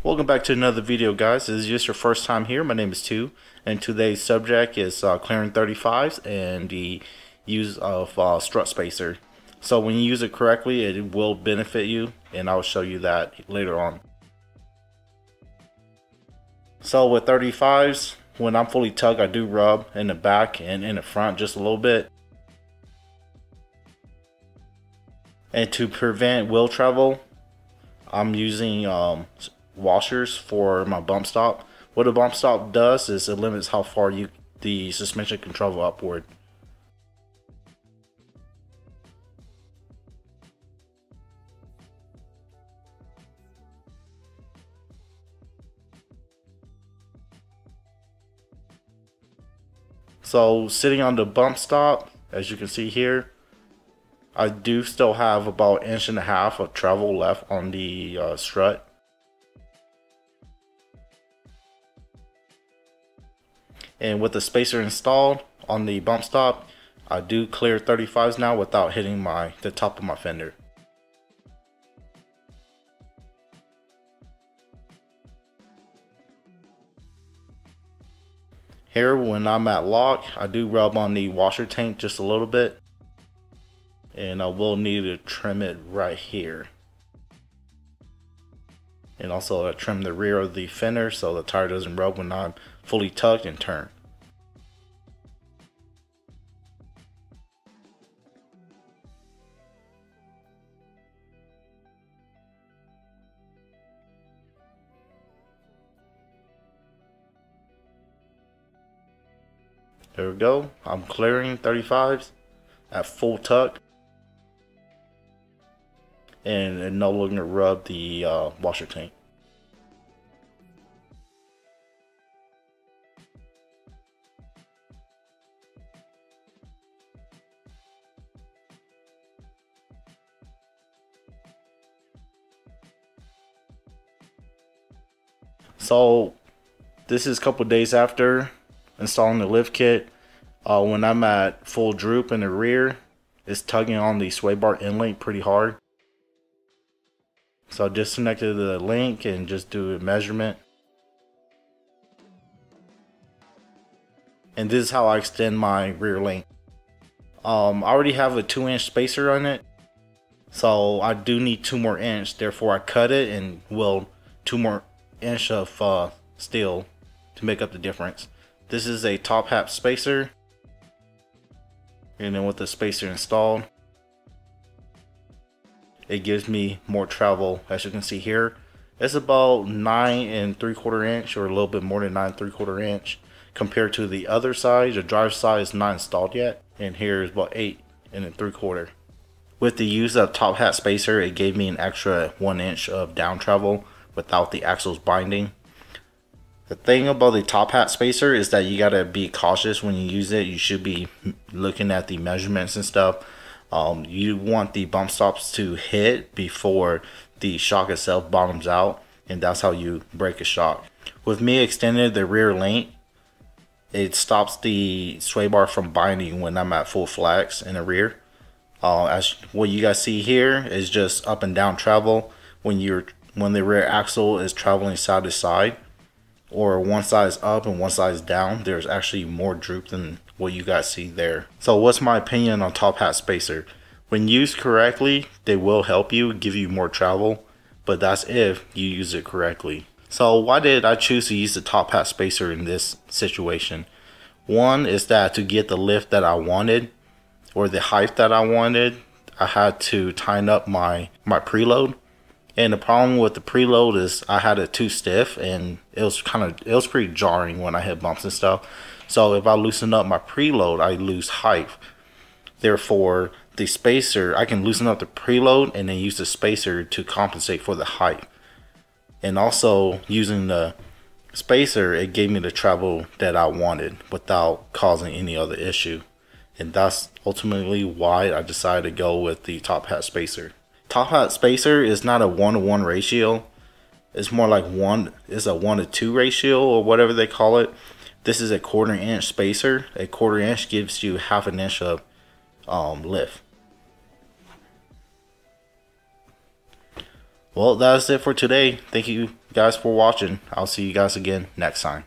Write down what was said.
Welcome back to another video, guys. If this is just your first time here, my name is Tu, and today's subject is clearing 35s and the use of strut spacer. So when you use it correctly, it will benefit you, and I'll show you that later on. So with 35s, when I'm fully tugged, I do rub in the back and in the front just a little bit. And to prevent wheel travel, I'm using washers for my bump stop. What a bump stop does is it limits how far the suspension can travel upward. So sitting on the bump stop, as you can see here, I do still have about 1.5 inches of travel left on the strut. And with the spacer installed on the bump stop, I do clear 35s now without hitting the top of my fender. Here, when I'm at lock, I do rub on the washer tank just a little bit. And I will need to trim it right here. And also I trim the rear of the fender so the tire doesn't rub when I'm fully tugged and turned. There we go. I'm clearing 35s at full tuck. And it no longer rub the washer tank. So this is a couple days after installing the lift kit. When I'm at full droop in the rear, it's tugging on the sway bar end link pretty hard. So I disconnected the link and just do a measurement. And this is how I extend my rear link. I already have a 2-inch spacer on it, so I do need 2 more inches. Therefore I cut it and weld 2 more inches of steel to make up the difference. This is a top hat spacer, and then with the spacer installed, it gives me more travel. As you can see here, it's about 9 3/4 inch, or a little bit more than 9 3/4 inch, compared to the other side. The drive side is not installed yet, and here is about 8 3/4. With the use of top hat spacer, it gave me an extra 1 inch of down travel without the axles binding. The thing about the top hat spacer is that you gotta be cautious when you use it. You should be looking at the measurements and stuff. You want the bump stops to hit before the shock itself bottoms out, and that's how you break a shock. With me extending the rear link, it stops the sway bar from binding when I'm at full flex in the rear. As what you guys see here is just up and down travel when the rear axle is traveling side to side, or one side is up and one side is down. There's actually more droop than what you guys see there. So what's my opinion on top hat spacer? When used correctly, they will help you, give you more travel, but that's if you use it correctly. So why did I choose to use the top hat spacer in this situation? One is that to get the lift that I wanted, or the height that I wanted, I had to tighten up my preload. And the problem with the preload is I had it too stiff, and it was pretty jarring when I hit bumps and stuff. So if I loosen up my preload, I lose height. Therefore, the spacer, I can loosen up the preload and then use the spacer to compensate for the height. And also using the spacer, it gave me the travel that I wanted without causing any other issue. And that's ultimately why I decided to go with the top hat spacer. Top hat spacer is not a 1-to-1 ratio. It's more like it's a 1-to-2 ratio, or whatever they call it. This is a 1/4 inch spacer. A 1/4 inch gives you 1/2 inch of lift. Well, that's it for today. Thank you guys for watching. I'll see you guys again next time.